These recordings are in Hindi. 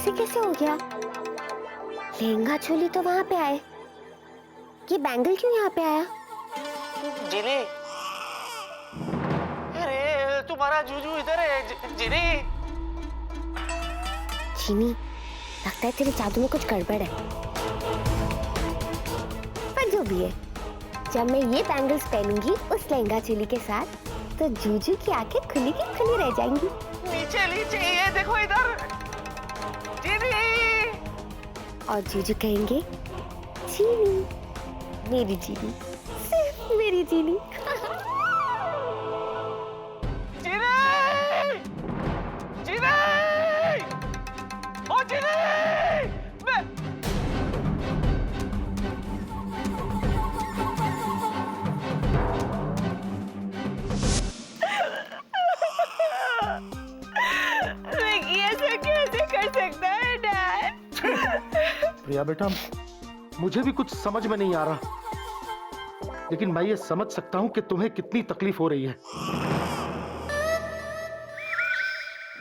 ऐसे कैसे हो गया? लहंगा चोली तो वहां पे आए, ये बैंगल क्यों यहाँ पे आया? जिनी, अरे तुम्हारा जूजू इधर है। जिनी, चीनी, लगता है तेरे जादू में कुछ गड़बड़ है। पर जो भी है, जब मैं ये बैंगल्स पहनूंगी उस लहंगा चोली के साथ, तो जूजू की आंखें खुली की खुली रह जाएंगी। नीचे नीचे ये देखो इधर। जिनी, और जूजू कहेंगे चीनी, मेरी चीनी, सिर्फ मेरी चीनी। प्रिया बेटा, मुझे भी कुछ समझ में नहीं आ रहा, लेकिन मैं ये समझ सकता हूं कि तुम्हें कितनी तकलीफ हो रही है।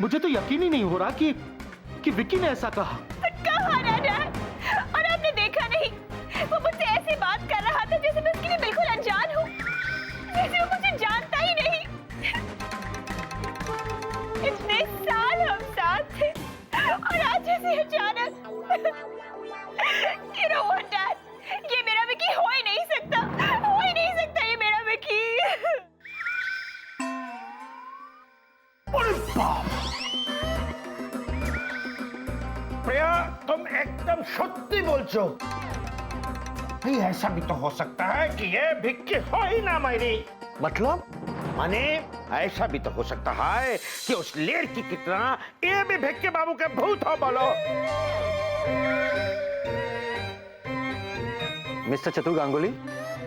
मुझे तो यकीन ही नहीं हो रहा कि विक्की ने ऐसा कहा। और आपने देखा नहीं, वो मुझसे ऐसे बात कर रहा था जैसे मैं उसके लिए बिल्कुल अनजान हूँ, जैसे वो मुझे जानता ही नहीं। इतने साल हम साथ थे और आज ऐसे अचानक। You know what, Dad? ये मेरा विकी हो ही नहीं सकता, हो ही नहीं सकता ये मेरा विकी। प्रिया, तुम एकदम सत्य बोलছো। नहीं, ऐसा भी तो हो सकता है कि ये विक्की हो ही ना मेरी। मतलब? माने ऐसा भी तो हो सकता है कि उस लड़की की तरह ये भी भिक्की बाबू के भूत हो। बोलो। मिस्टर चतुर गांगुली,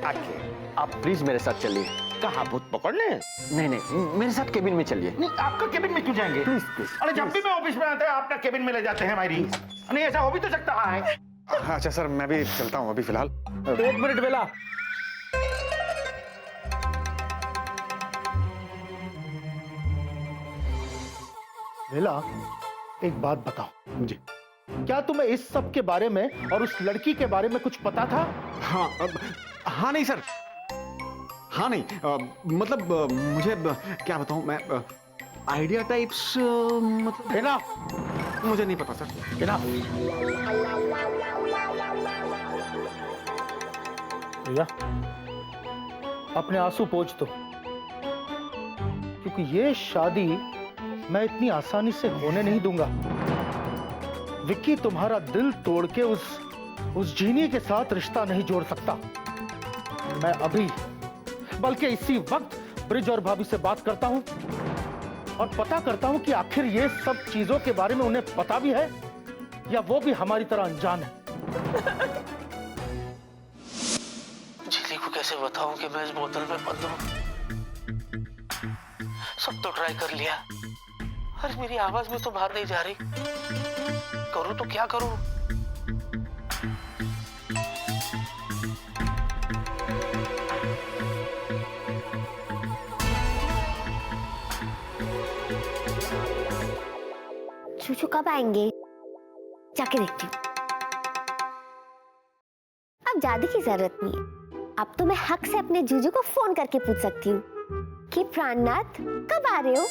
आके आप प्लीज मेरे साथ चलिए। कहाँ भूत पकड़ने? नहीं, मेरे साथ केबिन में चलिए। नहीं, आपका केबिन में क्यों जाएंगे? Please please. अरे जब भी मैं ऑफिस में आता है आपका केबिन में ले जाते हैं हमारी। नहीं, ऐसा हो भी तो सकता है। अच्छा सर, मैं भी चलता हूँ अभी फिलहाल। एक मिनट बेला, बेला, एक बात बताओ मुझे, क्या तुम्हें इस सब के बारे में और उस लड़की के बारे में कुछ पता था? हाँ नहीं सर, हाँ नहीं, मतलब मुझे क्या बताऊँ मैं, आइडिया टाइप्स मतलब बेला, मुझे नहीं पता सर। बेला, भैया अपने आंसू पोंछ दो, क्योंकि ये शादी मैं इतनी आसानी से होने नहीं दूंगा। विक्की तुम्हारा दिल तोड़ के उस जीनी के साथ रिश्ता नहीं जोड़ सकता। मैं अभी बल्कि इसी वक्त ब्रिज और भाभी से बात करता हूं और पता करता हूं कि आखिर ये सब चीजों के बारे में उन्हें पता भी है या वो भी हमारी तरह अनजान है। जिनी को कैसे बताऊं कि मैं इस बोतल में बंद हूं? सब तो ट्राई कर लिया, अरे मेरी आवाज में तो बाहर नहीं जा रही। करूं तो क्या करूं? चूचू कब आएंगे? जाके देखती हूँ। अब जाने की जरूरत नहीं है, अब तो मैं हक से अपने जूजू को फोन करके पूछ सकती हूँ कि प्राणनाथ कब आ रहे हो।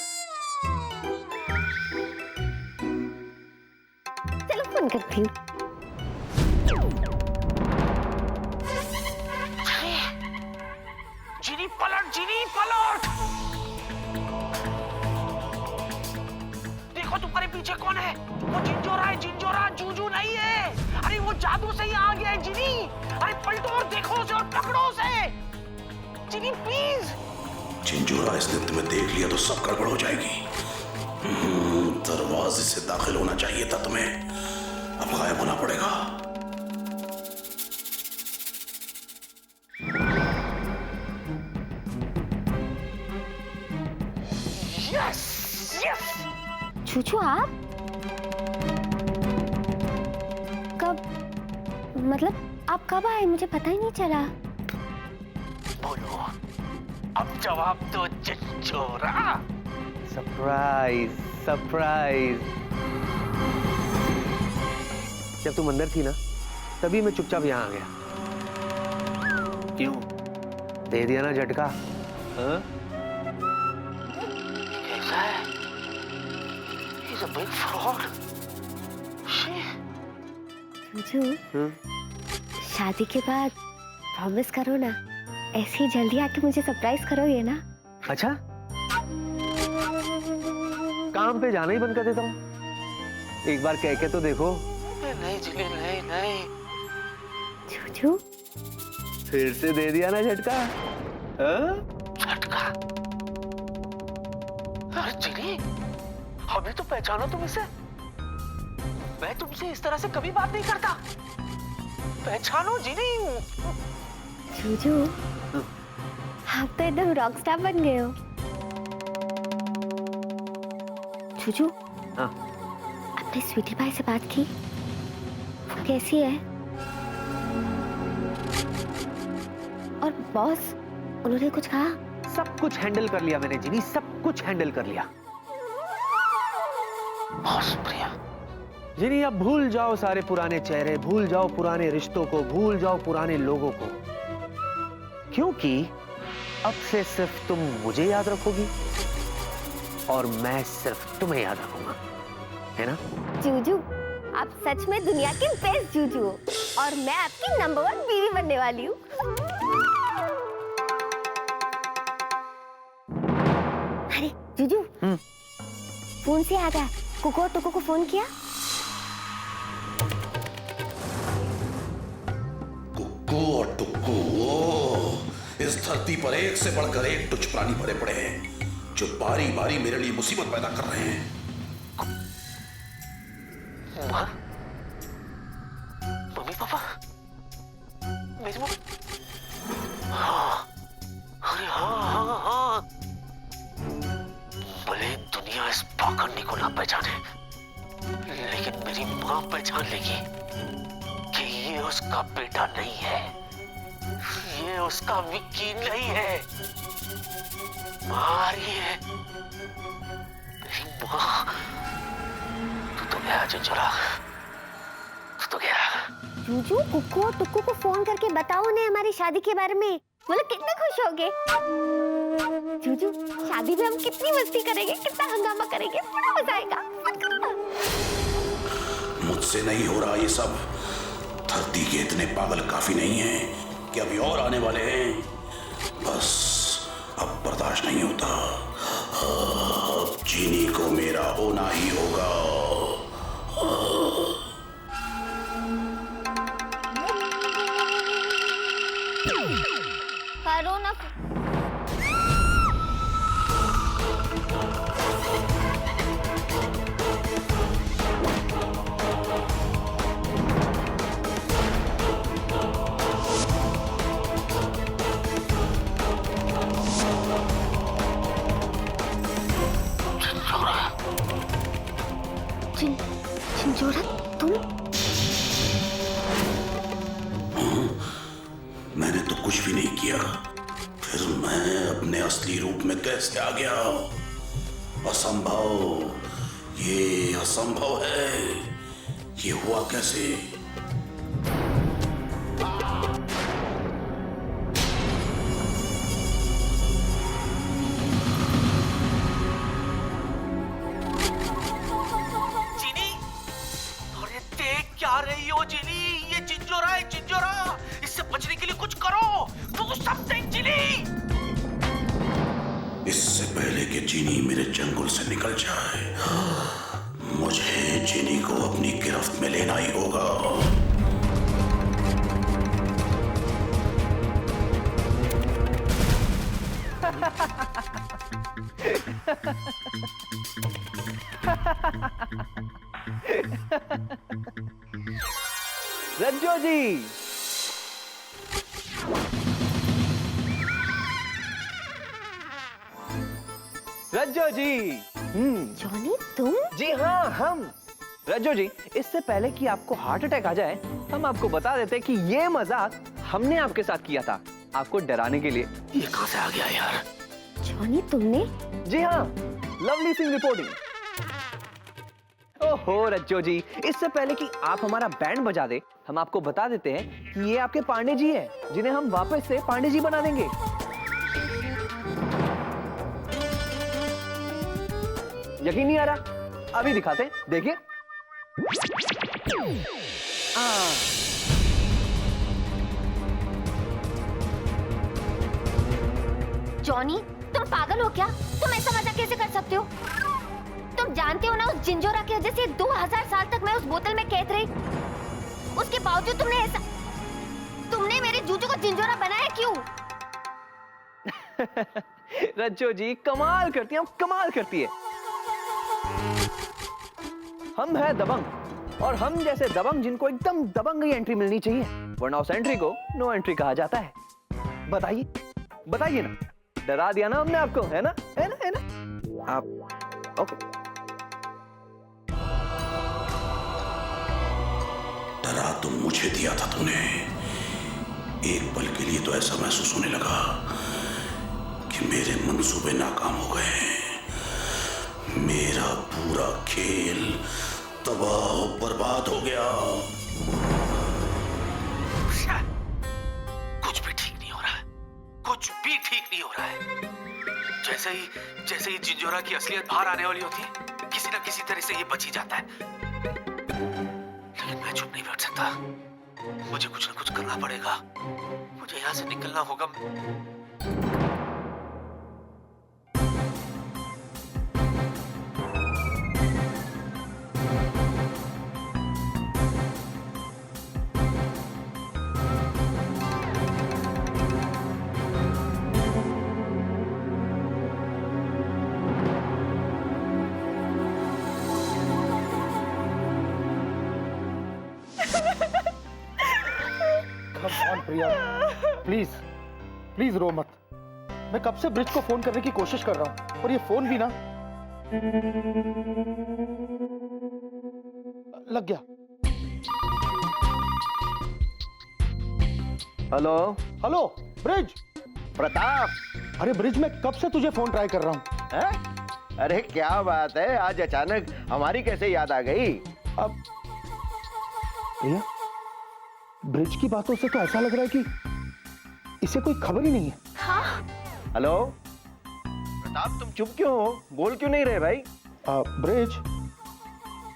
चलो फोन करती हूँ। जिनी पलट, जिनी पलट! देखो तुम्हारे पीछे कौन है? वो जिंजोरा है, जिंजोरा, जूजू नहीं है। अरे वो जादू से ही आ गया है जिनी। अरे पलटो और देखो उसे और पकड़ो उसे। जिनी प्लीज। जिंजोरा इसने तुम्हें देख लिया तो सब गड़बड़ हो जाएगी। दरवाजे से दाखिल होना चाहिए था तुम्हें, अब गायब होना पड़ेगा। Yes yes. चूचू आप कब, मतलब आप कब आए? मुझे पता ही नहीं चला। बोलो, अब जवाब दो जिंजोरा। Surprise surprise. जब तुम अंदर थी ना, तभी मैं चुपचाप यहाँ आ गया। क्यों? दे दिया ना झटका। हाँ? कैसा है? He's a big fraud. Juju, शादी के बाद प्रॉमिस करो ना, ऐसे ही जल्दी आके मुझे सरप्राइज करोगे ना? अच्छा, काम पे जाना ही बंद कर देता हूँ। एक बार कह के तो देखो। नहीं जिले, नहीं नहीं। जूजू, फिर से दे दिया ना झटका। हाँ? झटका? अरे जिनी, अभी तो पहचानो तुम इसे। मैं तुमसे इस तरह से कभी बात नहीं करता। पहचानो जिनी। जूजू, आप तो एकदम रॉकस्टार बन गए हो। जूजू, हाँ? अपने स्वीटी भाई से बात की? वो कैसी है? और बॉस, उन्होंने कुछ कहा? सब कुछ हैंडल कर लिया मैंने जिनी, सब कुछ हैंडल कर लिया। बॉस प्रिया, जिनी अब भूल जाओ सारे पुराने चेहरे, भूल जाओ पुराने रिश्तों को, भूल जाओ पुराने लोगों को, क्योंकि अब से सिर्फ तुम मुझे याद रखोगी और मैं सिर्फ तुम्हें याद रखूंगा, है ना? जूजू, आप सच में दुनिया के बेस्ट जूजू हो और मैं आपकी नंबर 1 बीवी बनने वाली हूँ। अरे जूजू, फोन से आ गया। कुको और टुको को फोन किया? कुक्कू और टुक्कू, ओह, इस धरती पर एक से बढ़कर एक तुच्छ प्राणी भरे पड़े हैं जो बारी बारी मेरे लिए मुसीबत पैदा कर रहे हैं। मम्मी पापा, मेरी मम्मी। हाँ, अरे हाँ हाँ हाँ। भले दुनिया इस पाखंडी को ना पहचाने, लेकिन मेरी माँ पहचान लेगी कि ये उसका बेटा नहीं है, ये उसका विक्की नहीं है, माँ रही है। मेरी माँ, तू तो गया चंचला, तू तो गया। जूजू, कुको और टुक्कू को फोन करके बताओ उन्हें हमारी शादी के बारे में। वो लोग कितने खुश होंगे। जूजू, शादी में हम कितनी मस्ती करेंगे, कितना हंगामा करेंगे, बड़ा मजा आएगा। मुझसे नहीं हो रहा ये सब। धरती के इतने पागल काफी नहीं हैं कि अभी और आने वाले हैं। बस अब बर्दाश्त नहीं होता। अब चीनी को मेरा होना ही होगा। करो ना। चिंचोरा, तुम? मैंने तो कुछ भी नहीं किया, फिर मैं अपने असली रूप में कैसे आ गया? असंभव, ये असंभव है। ये हुआ कैसे? जिनी, अरे देख क्या रही हो जिनी? ये चिंचोरा है, चिंचोरा। इससे बचने के लिए कुछ करो। डू समथिंग जिनी। इससे पहले कि चीनी मेरे चंगुल से निकल जाए, मुझे चीनी को अपनी गिरफ्त में लेना ही होगा। रज्जो जी, रज्जो जी। जॉनी, तुम? जी हाँ, हम। रज्जो जी, इससे पहले कि आपको हार्ट अटैक आ जाए, हम आपको बता देते कि ये मजाक हमने आपके साथ किया था, आपको डराने के लिए। ये कहां से आ गया यार? जॉनी, तुमने? जी हाँ, लवली सिंह रिपोर्टिंग। ओहो रज्जो जी, इससे पहले कि आप हमारा बैंड बजा दे, हम आपको बता देते हैं कि ये आपके पांडे जी हैं, जिन्हें हम वापस से पांडे जी बना देंगे। यकीन नहीं आ रहा? अभी दिखाते हैं, देखिए। जॉनी, तुम पागल हो क्या? तुम ऐसा मजाक कैसे कर सकते हो? तुम जानते हो ना उस जिंजोरा की वजह से 2000 साल तक मैं उस बोतल में कैद रही। उसके बावजूद तुमने मेरे जूजू को जिंजोरा बनाया क्यों? रज्जो जी कमाल करती है, कमाल करती है। हम है दबंग, और हम जैसे दबंग जिनको एकदम दबंग ही एंट्री मिलनी चाहिए, वरना उस एंट्री को नो एंट्री कहा जाता है। बताइए बताइए ना, डरा दिया ना हमने आपको, है ना? है ना? है ना? आप ओके। डरा तो मुझे दिया था तूने। एक पल के लिए तो ऐसा महसूस होने लगा कि मेरे मंसूबे नाकाम हो गए, मेरा पूरा खेल तबाह बर्बाद हो गया। कुछ भी ठीक नहीं हो रहा है, कुछ भी ठीक नहीं हो रहा है। जैसे ही जिंजोरा की असलियत बाहर आने वाली होती है, किसी ना किसी तरह से ये बच ही जाता है। लेकिन मैं चुप नहीं बैठ सकता, मुझे कुछ ना कुछ करना पड़ेगा, मुझे यहाँ से निकलना होगा। प्रिया, प्लीज प्लीज रो मत। मैं कब से ब्रिज को फोन करने की कोशिश कर रहा हूं, और ये फोन भी ना लग गया। Hello hello Brij. प्रताप। अरे ब्रिज, मैं कब से तुझे फोन ट्राई कर रहा हूं। है? अरे क्या बात है, आज अचानक हमारी कैसे याद आ गई? अब प्रिया, ब्रिज की बातों से तो ऐसा लग रहा है कि इसे कोई खबर ही नहीं है। हाँ? हेलो प्रताप, तुम चुप क्यों हो? बोल क्यों नहीं रहे भाई? ब्रिज,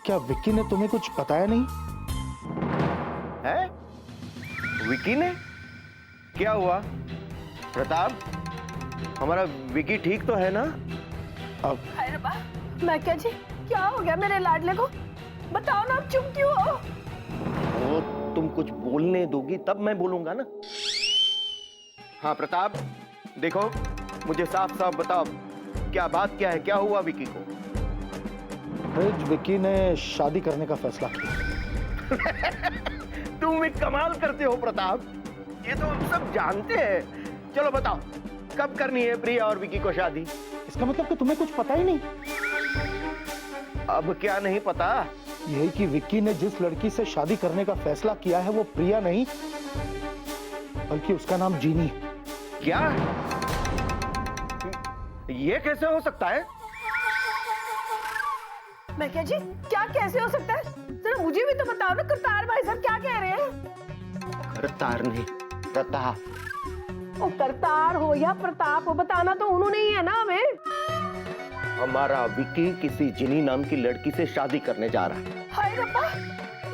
क्या विक्की ने तुम्हें कुछ बताया नहीं? है? विक्की ने? क्या हुआ? प्रताप, हमारा विक्की ठीक तो है ना? हाय रब्बा, मैं क्या जी, क्या हो गया मेरे लाडले को? बताओ ना, आप चुप क्यों हो? वो तुम कुछ बोलने दोगी तब मैं बोलूंगा ना। हाँ प्रताप, देखो मुझे साफ साफ बताओ, क्या बात क्या है, क्या हुआ विक्की को? ब्रिज, विक्की ने शादी करने का फैसला किया। तुम एक कमाल करते हो प्रताप, ये तो हम सब जानते हैं। चलो बताओ, कब करनी है प्रिया और विक्की को शादी? इसका मतलब कि तुम्हें कुछ पता ही नहीं? अब क्या नहीं पता? यही कि विक्की ने जिस लड़की से शादी करने का फैसला किया है वो प्रिया नहीं, बल्कि उसका नाम जीनी है। क्या? ये कैसे हो सकता है? मैं क्या जी, क्या कैसे हो सकता है? जरा मुझे भी तो बताओ ना करतार भाई साहब, क्या कह रहे हैं? करतार नहीं, प्रताप। ओ, करतार हो या प्रताप हो, बताना तो उन्होंने ही है ना हमें। हमारा विक्की किसी जिनी नाम की लड़की से शादी करने जा रहा है। हाय रब्बा,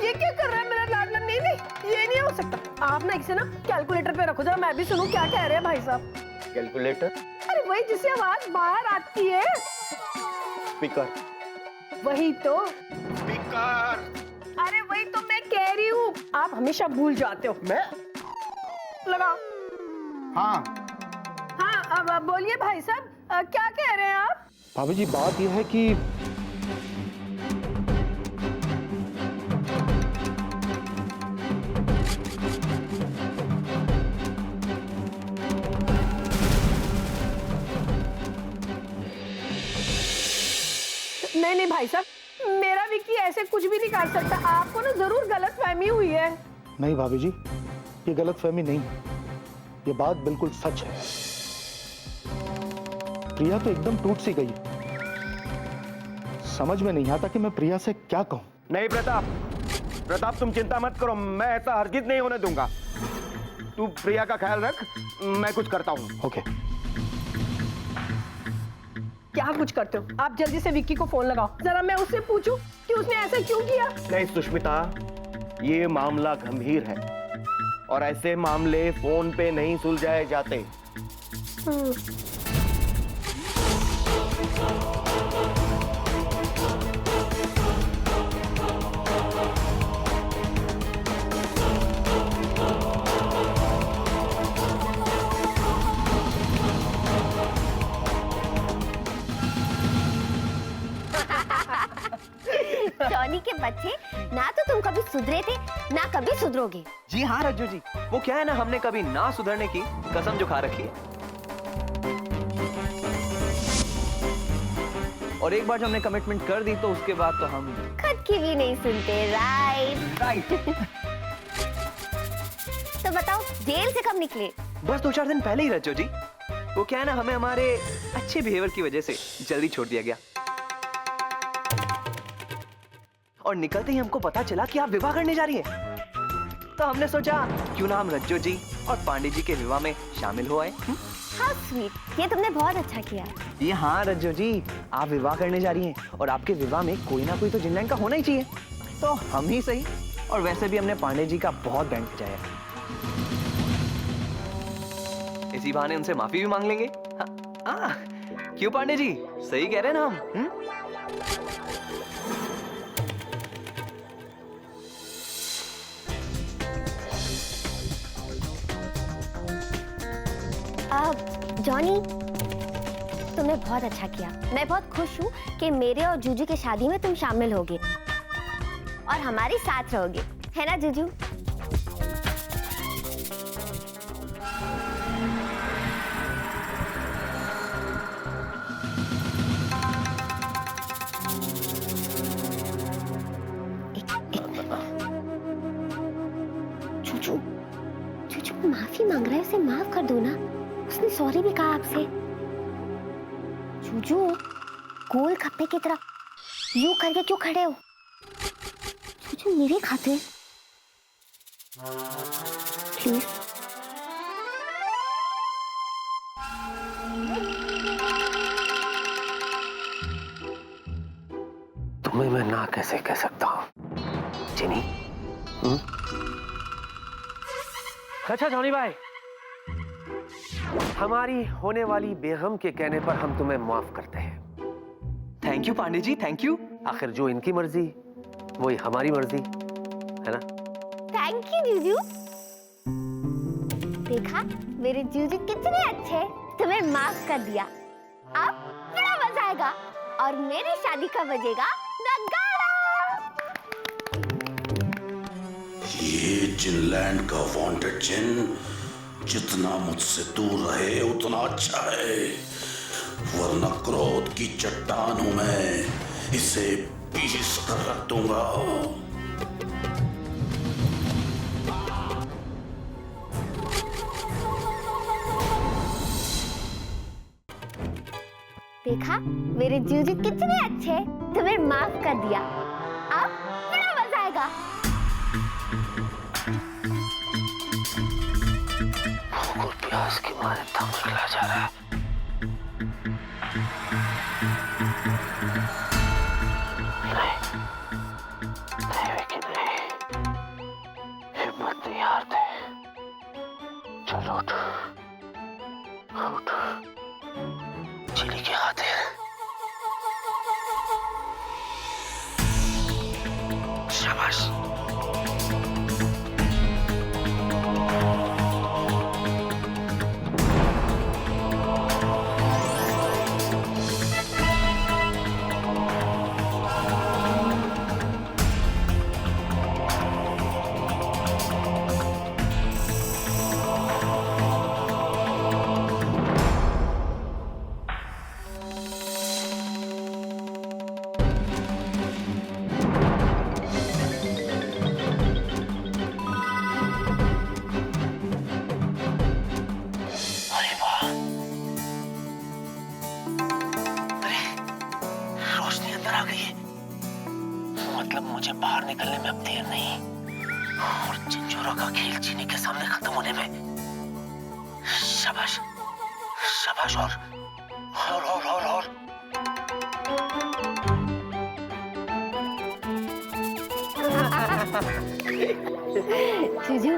ये क्या कर रहा है मेरा लाडला? नहीं नहीं, ये नहीं हो सकता। आप ना इसे ना कैलकुलेटर पे रखो, जरा मैं भी सुनूं क्या कह रहे हैं भाई साहब। कैलकुलेटर? अरे वही जिससे आवाज बाहर आती है। स्पीकर। वही तो। स्पीकर। अरे वही तो मैं कह रही हूँ, आप हमेशा भूल जाते हो। मैं? लगाओ। हाँ हाँ, अब बोलिए भाई साहब, क्या कह रहे हैं आप? भाभी जी, बात यह है कि नहीं भाई साहब, मेरा विक्की ऐसे कुछ भी नहीं कर सकता। आपको ना जरूर गलतफहमी हुई है। नहीं भाभी जी, ये गलतफहमी नहीं, ये बात बिल्कुल सच है। प्रिया तो एकदम टूट सी गई, समझ में नहीं आता कि मैं प्रिया से क्या कहूं। नहीं प्रताप, प्रताप तुम चिंता मत करो, मैं ऐसा हरगिज नहीं होने दूंगा। तू प्रिया का ख्याल रख, मैं कुछ करता हूँ। ओके। क्या कुछ करते हो आप? जल्दी से विक्की को फोन लगाओ, जरा मैं उससे पूछूं कि उसने ऐसा क्यों किया। नहीं सुष्मिता, ये मामला गंभीर है और ऐसे मामले फोन पे नहीं सुलझाए जाते। जॉनी के बच्चे, ना तो तुम कभी सुधरे थे ना कभी सुधरोगे। जी हाँ रज्जू जी, वो क्या है ना, हमने कभी ना सुधरने की कसम जो खा रखी है। और एक बार जब हमने कमिटमेंट कर दी तो उसके बाद तो हम खुद की भी नहीं सुनते, राइट? तो बताओ, जेल से कब निकले? बस 2-4 दिन पहले ही रज्जू जी। वो क्या है ना, हमें हमारे अच्छे बिहेवियर की वजह से जल्दी छोड़ दिया गया और निकलते ही हमको पता चला कि आप विवाह करने जा रही हैं। तो हमने सोचा क्यों ना हम रज्जू जी और पांडे जी के विवाह में शामिल हो आए। हाउ स्वीट, ये तुमने बहुत अच्छा किया। ये हाँ रज्जू जी, आप विवाह करने जा रही हैं और आपके विवाह में कोई ना कोई तो जिनलैंड का होना ही चाहिए। तो हम ही सही, और वैसे भी हमने पांडे जी का बहुत बैंड बजाया, इसी बहाने उनसे माफी भी मांग लेंगे। हाँ, क्यों पांडे जी, सही कह रहे हैं ना हम? जॉनी, तुमने बहुत अच्छा किया। मैं बहुत खुश हूँ कि मेरे और जूजू की शादी में तुम शामिल होगे और हमारे साथ रहोगे, है ना जूजू? जूजू, जूजू माफी मांग रहा है, उसे माफ कर दो ना। उसने सॉरी भी कहा आपसे। जूजू, गोल खप्पे की तरफ यूं करके क्यों खड़े हो? जूजू मेरे खातिर प्लीज। तुम्हें मैं ना कैसे कह सकता हूँ जिनी? अच्छा जॉनी भाई, हमारी होने वाली बेगम के कहने पर हम तुम्हें माफ करते हैं। Thank you Pandey ji, thank you. आखिर जो इनकी मर्जी वही हमारी मर्जी, है ना? Thank you Juju. देखा, मेरे जूजू कितने अच्छे, तुम्हें माफ कर दिया। अब बड़ा मजा आएगा और मेरी शादी का बजेगा नगाड़ा। ये जिनलैंड का वांटेड जिन जितना मुझसे दूर रहे उतना अच्छा है, वरना क्रोध की चट्टान हूं मैं, इसे पीस कर रख दूंगा। देखा, मेरे जूजू कितने अच्छे, तुम्हें माफ कर दिया। अब बड़ा मजा आएगा। प्यास के मारे दम निकला जा रहा है। नहीं विकी, नहीं, हिम्मत नहीं हारते। चलो उठ, उठ, चीनी के खातिर। शाबाश। आ गई है। मतलब मुझे बाहर निकलने में अब देर नहीं और चिंजोरा का खेल चीनी के सामने खत्म होने में। शाबाश शाबाश और जीजू,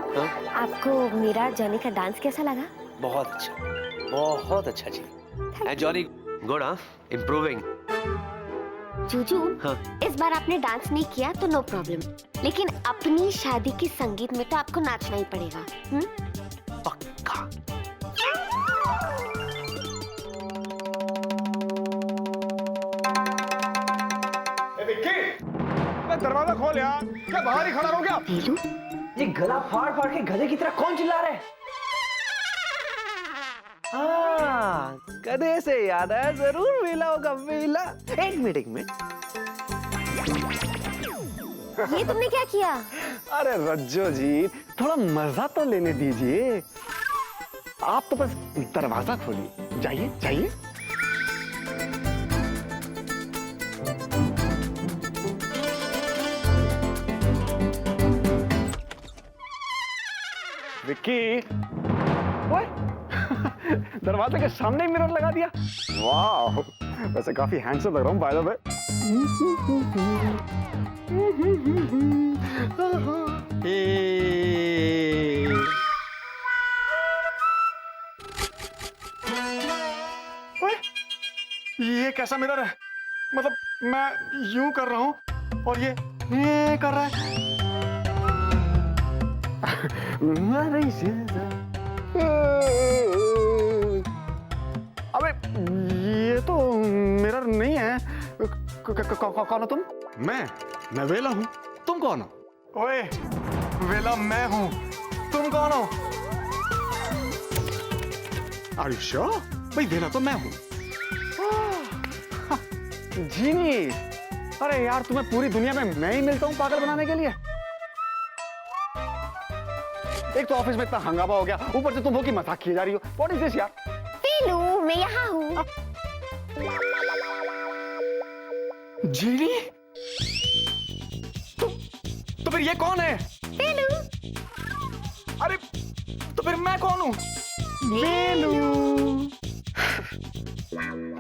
आपको मेरा जॉनी का डांस कैसा लगा? बहुत अच्छा जी। एंड जॉनी गुड, हाँ, इम्प्रूविंग। जीजू, हाँ। इस बार आपने डांस नहीं किया तो नो प्रॉब्लम, लेकिन अपनी शादी के संगीत में तो आपको नाचना ही पड़ेगा। पक्का। दरवाजा खोल यार, क्या बाहर ही खड़ा हो गया? वेलू, ये गला फाड़ फाड़ के गधे की तरह कौन चिल्ला रहा है? हाँ, गधे से याद आया, जरूर वेला होगा, वेला। एक मिनट। ये तुमने क्या किया? अरे रज्जो जी, थोड़ा मजा तो लेने दीजिए। आप तो बस दरवाजा खोलिए, जाइए। विक्की, ओए, दरवाजे के सामने ही मिरर लगा दिया। वाह, वैसे काफी हैंडसम लग रहा हूँ बाय द वे। ये कैसा मिरर है? मतलब मैं यूं कर रहा हूं और ये कर रहा है। अबे ये तो मिरर नहीं है। कौन हो तुम? मैं वेला हूँ। तुम कौन हो? ओए, वेला मैं हूँ, तुम कौन हो? Are you sure? भाई वेला तो मैं हूँ। जीनी, अरे यार तुम्हें पूरी दुनिया में मैं ही मिलता हूँ पागल बनाने के लिए। एक तो ऑफिस में इतना हंगामा हो गया, ऊपर से तुम हो कि मजाक किए जा रही हो। What is this यार? वेलू, मैं यहाँ हूँ। जीनी, तो फिर ये कौन है? वेलू, अरे तो फिर मैं कौन हूँ? वेलू।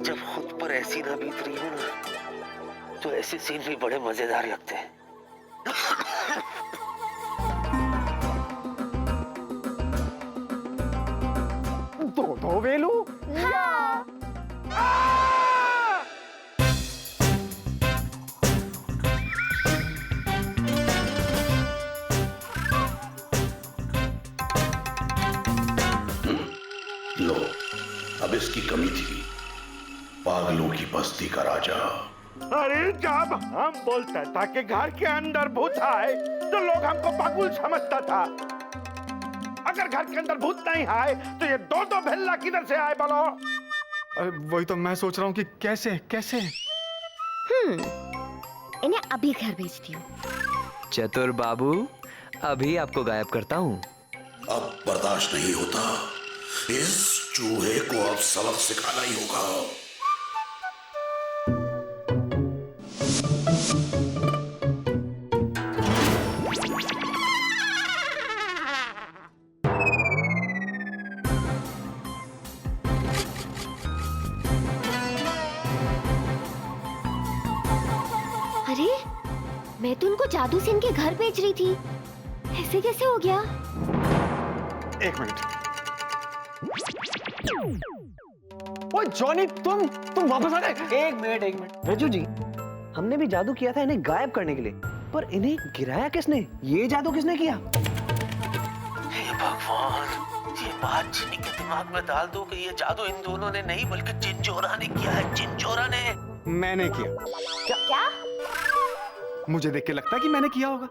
जब खुद पर ऐसी ना बीत रही हो ना, तो ऐसे सीन भी बड़े मजेदार लगते हैं। तो वेलू। हाँ। लो, अब इसकी कमी थी, पागलों की बस्ती का राजा। अरे जब हम बोलते था कि घर के अंदर भूत आए तो लोग हमको पागल समझता था। अगर घर के अंदर भूत नहीं आए तो ये दो भेल्ला किधर से आए बोलो? अरे वही तो मैं सोच रहा हूँ कि कैसे। इन्हें अभी घर भेजती हूँ। चतुर बाबू, अभी आपको गायब करता हूँ। अब बर्दाश्त नहीं होता, इस चूहे को अब सबक सिखाना ही होगा। अरे, मैं तो उनको जादू से इनके घर भेज रही थी, ऐसे कैसे हो गया? एक मिनट। ओए जॉनी, तुम वापस आ गए? एक मिनट। रज्जू जी, हमने भी जादू किया था इन्हें गायब करने के लिए, पर इन्हें गिराया किसने? ये जादू किसने किया? हे भगवान, ये बात चिनी के दिमाग में डाल दो कि ये जादू इन दोनों ने नहीं बल्कि चिंजोरा ने किया है। चिंजोरा ने। मैंने किया। क्या? मुझे देख के लगता है कि मैंने किया होगा।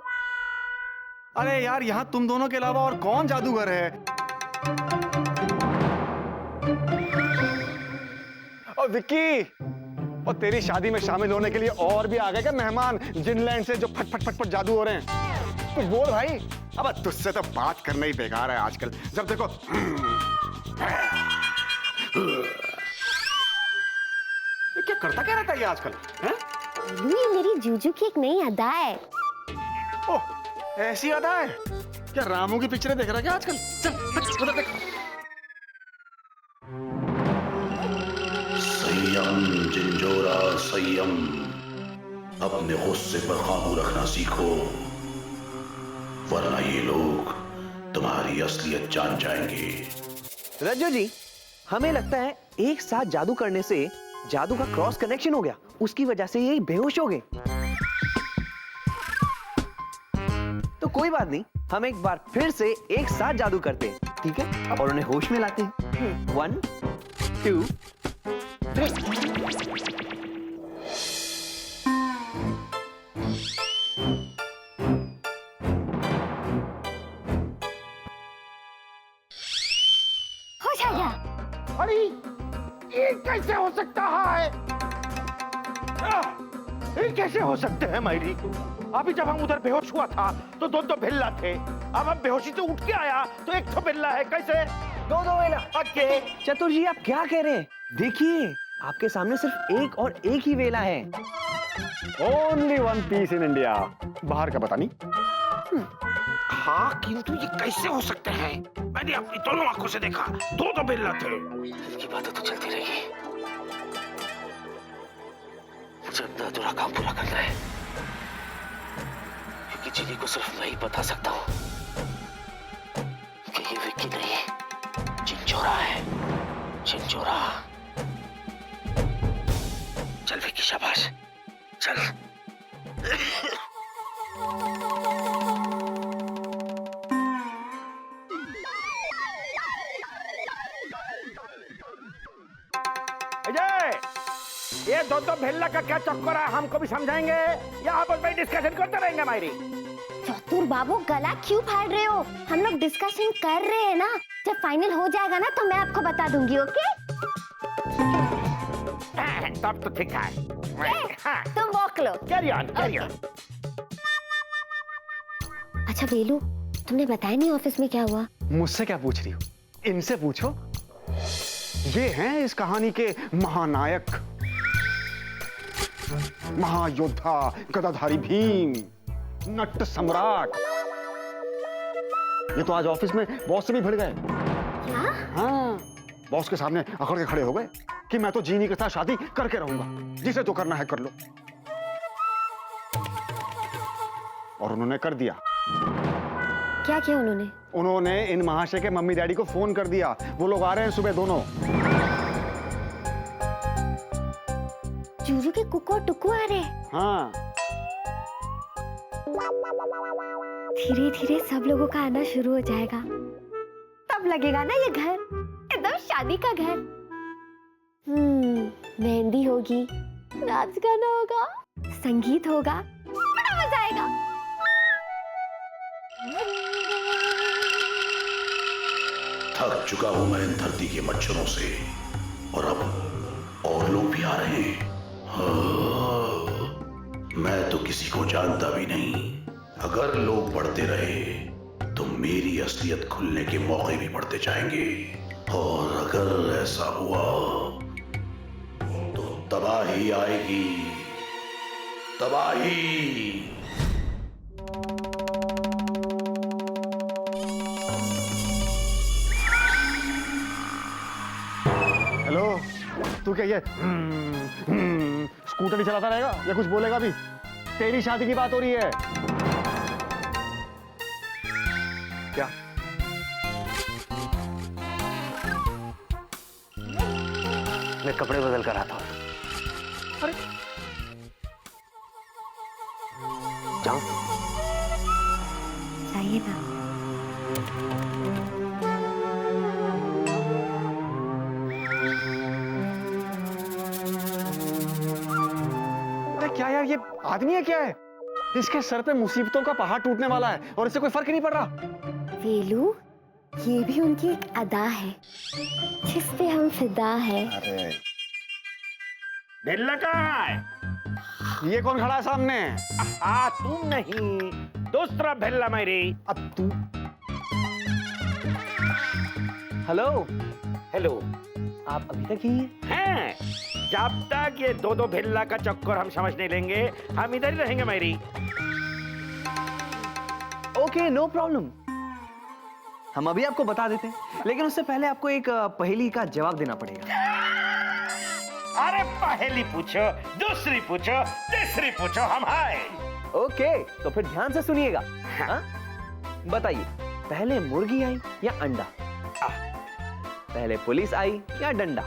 अरे यार, यहाँ तुम दोनों के अलावा और कौन जादूगर है? और विक्की, और तेरी शादी में शामिल होने के लिए और भी आ गए क्या मेहमान जिनलैंड से जो फट जादू हो रहे हैं? कुछ बोल भाई। अब तुझसे तो बात करना ही बेकार है आजकल, जब देखो। ये क्या करता क्या रहता है ये आजकल? हैं? ये मेरी जूजू की एक नई अदा है। ओह, ऐसी अदा है क्या? रामू की पिक्चरें देख रहा है क्या आजकल? चल उधर देख। संयम जिंजोरा संयम, अपने गुस्से पर काबू रखना सीखो, वरना ये लोग तुम्हारी असलियत जान जाएंगे। रज्जू जी, हमें लगता है एक साथ जादू करने से जादू का क्रॉस कनेक्शन हो गया, उसकी वजह से ये बेहोश हो गए। तो कोई बात नहीं, हम एक बार फिर से एक साथ जादू करते हैं, ठीक है? और उन्हें होश में लाते हैं। 1 2 3। होश आ गया। अरे ये कैसे हो सकता है? ये कैसे हो सकते हैं मायरी? अभी जब हम उधर बेहोश हुआ था तो दो बिल्ला थे, अब हम बेहोशी से उठ के आया तो एक तो बिल्ला है। कैसे? दो वेला। ओके। चतुर जी, आप क्या कह रहे हैं? देखिए, आपके सामने सिर्फ एक और एक ही वेला है। Only one piece in India. बाहर का पता नहीं। हाँ, किंतु ये कैसे हो सकते हैं? मैंने अपनी दोनों आंखों से देखा, दो बिल्ला थे। इनकी बातें तो चलती रहेगी, मुझे अपना अधूरा काम पूरा करना है, क्योंकि जिनी को सिर्फ मैं ही बता सकता हूँ कि ये विक्की नहीं है, चिंचोरा है। चिंचोरा। चल विक्की, शाबाश, चल। अजय, ये दो भेल्ला का क्या चक्कर है? हमको भी समझाएंगे या आपस में डिस्कशन करते रहेंगे मायरी? चतुर बाबू, गला क्यों फाड़ रहे हो? हम लोग डिस्कशन कर रहे हैं ना, जब फाइनल हो जाएगा ना तो मैं आपको बता दूंगी। ओके? तब तो ठीक है। हाँ, तुम walk low. Carry on, carry on. अच्छा वेलू, तुमने बताया नहीं ऑफिस में क्या हुआ? मुझसे क्या पूछ रही हो? इनसे पूछो। ये हैं इस कहानी के महानायक, महायोद्धा, गदाधारी भीम, नट सम्राट। ये तो आज ऑफिस में बॉस से भी भिड़ गए। क्या? हाँ, बॉस के सामने अकड़ के खड़े हो गए कि मैं तो जीनी के साथ शादी करके रहूंगा, जिसे जो करना है कर लो। और उन्होंने कर दिया। क्या किया उन्होंने? उन्होंने इन महाशय के मम्मी डैडी को फोन कर दिया, वो लोग आ रहे हैं सुबह दोनों। जूजू के कुकु और टुकु आ रहे हैं। हाँ। धीरे धीरे सब लोगों का आना शुरू हो जाएगा, तब लगेगा ना ये घर एकदम शादी का घर। मेहंदी होगी, नाच गाना होगा, संगीत होगा, बड़ा मजा आएगा। थक चुका हूं मैं इन धरती के मच्छरों से, और अब और लोग भी आ रहे हैं। हाँ, मैं तो किसी को जानता भी नहीं। अगर लोग बढ़ते रहे तो मेरी असलियत खुलने के मौके भी बढ़ते जाएंगे, और अगर ऐसा हुआ तो तबाही आएगी, तबाही। हेलो, तू क्या ये स्कूटर ही चलाता रहेगा या कुछ बोलेगा भी? तेरी शादी की बात हो रही है क्या? मैं कपड़े बदल कर आता हूँ। अरे जाओ। चाहिए ना? अरे क्या यार, ये आदमी है क्या है? इसके सर पे मुसीबतों का पहाड़ टूटने वाला है और इससे कोई फर्क ही नहीं पड़ रहा। वेलू, ये भी उनकी एक अदा है जिस पे हम फिदा है। अरे बिल्ला कहाँ है? ये कौन खड़ा है सामने? हाँ, तुम नहीं, दूसरा बिल्ला मेरी। अब तू। हेलो। हेलो, आप अभी तक यही हैं? जब तक ये दो दो भिल्ला का चक्कर हम समझ नहीं लेंगे, हम इधर ही रहेंगे मेरी। Okay, no problem. हम अभी आपको बता देते हैं, लेकिन उससे पहले आपको एक पहेली का जवाब देना पड़ेगा। अरे पहली पूछो, दूसरी पूछो, तीसरी पूछो, हम आए। ओके, तो फिर ध्यान से सुनिएगा। हाँ? बताइए, पहले मुर्गी आई या अंडा? पहले पुलिस आई या डंडा?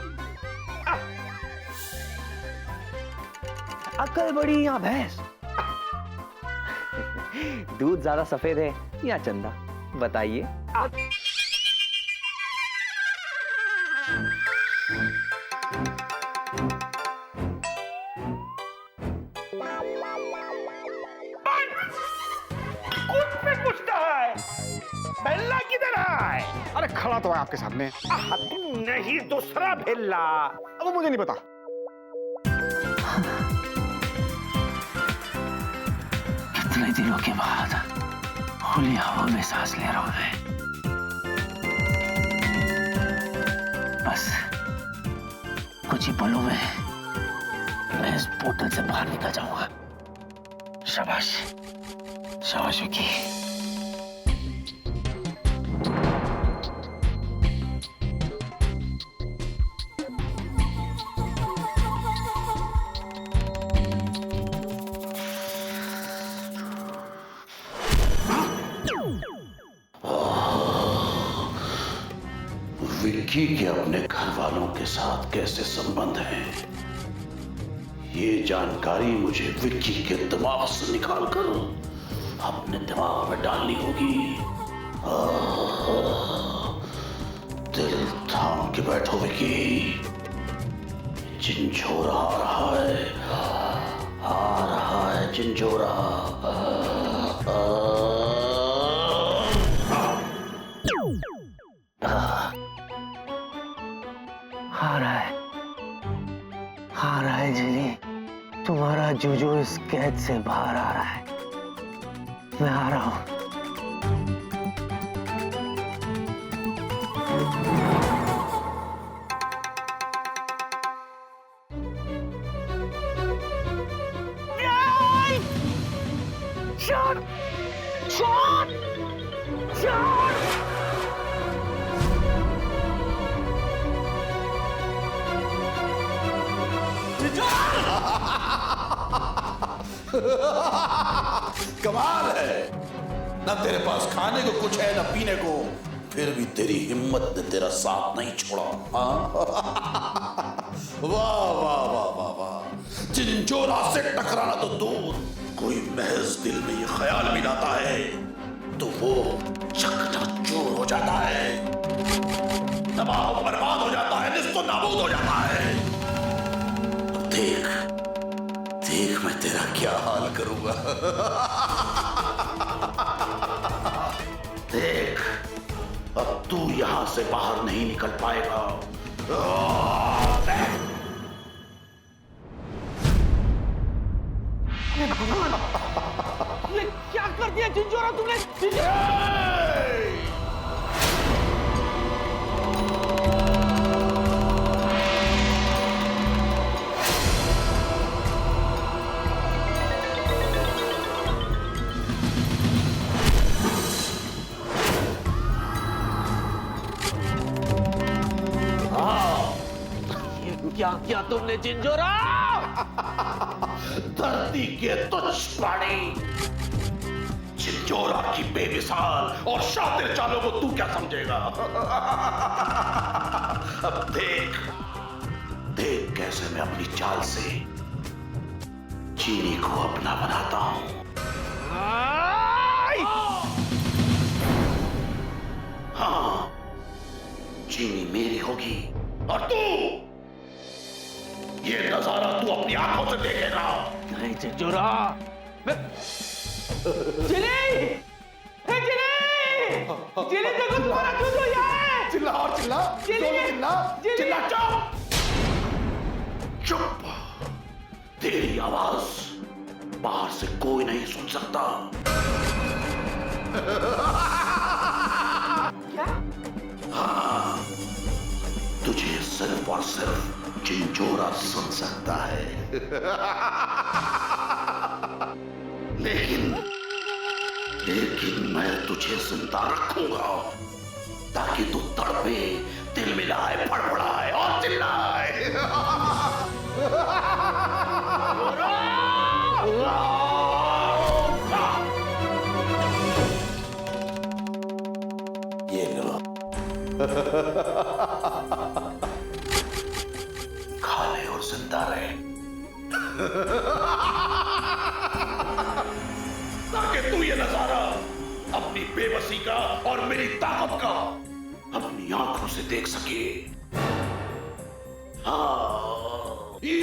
अक्ल बड़ी या भैंस? दूध ज्यादा सफेद है या चंदा? बताइए। कुछ पे पूछता है, भिल्ला किधर है? अरे खड़ा तो है आपके सामने। नहीं, दूसरा भिल्ला। अब मुझे नहीं पता। कितने दिनों के बाद खुली हवा में सांस ले रहा हूं मैं। बस कुछ ही पलों में मैं इस बोतल से बाहर निकल जाऊंगा। शाबाश, शाबाश विकी। विक्की के अपने घर वालों के साथ कैसे संबंध हैं, ये जानकारी मुझे विक्की के दिमाग से निकालकर अपने दिमाग में डालनी होगी। दिल थाम के बैठो विक्की, झिंझोरा आ रहा है, आ रहा है झिंझोरा। आ रहा है जिली, तुम्हारा जोजो इस कैद से बाहर आ रहा है। मैं आ रहा हूं। कमाल है, न तेरे पास खाने को कुछ है न पीने को, फिर भी तेरी हिम्मत ने तेरा साथ नहीं छोड़ा। वाह वाह वाह वाह वाह। झिंझोरा से टकराना तो दूर, कोई महज दिल में ये ख्याल भी लाता है तो वो चकनाचूर हो जाता है, तबाह बर्बाद हो जाता है, निस्तो नाबूद हो जाता है। देख देख मैं तेरा क्या हाल करूंगा। देख, अब तू यहां से बाहर नहीं निकल पाएगा। क्या कर दिया झिंझोरा तुमने? क्या किया तुमने झिंझोरा? धरती के तुच्छ प्राणी, झिंझोरा की बेमिसाल और शातिर चालों को तू क्या समझेगा? अब देख देख कैसे मैं अपनी चाल से चीनी को अपना बनाता हूं। हाँ, चीनी मेरी होगी और तू, ये नजारा तू अपनी आंखों से देखेगा। नहीं झिंझोरा, जिली! देखो तुम्हारा जोजो यहाँ है! चिल्ला और चिल्ला, चिल्ला, चिल्ला, चुप! चुप! तेरी आवाज बाहर से कोई नहीं सुन सकता। क्या? हाँ, तुझे सिर्फ और सिर्फ झिंझोरा सुन सकता है। लेकिन मैं तुझे जिंदा रखूंगा ताकि तू तड़पे, दिल मिलाए, फड़फड़ाए और चिल्लाए। ये लो, खा ले और जिंदा रहे, ताकि तू ये नजारा अपनी बेबसी का और मेरी ताकत का अपनी आंखों से देख सके। हाँ, जी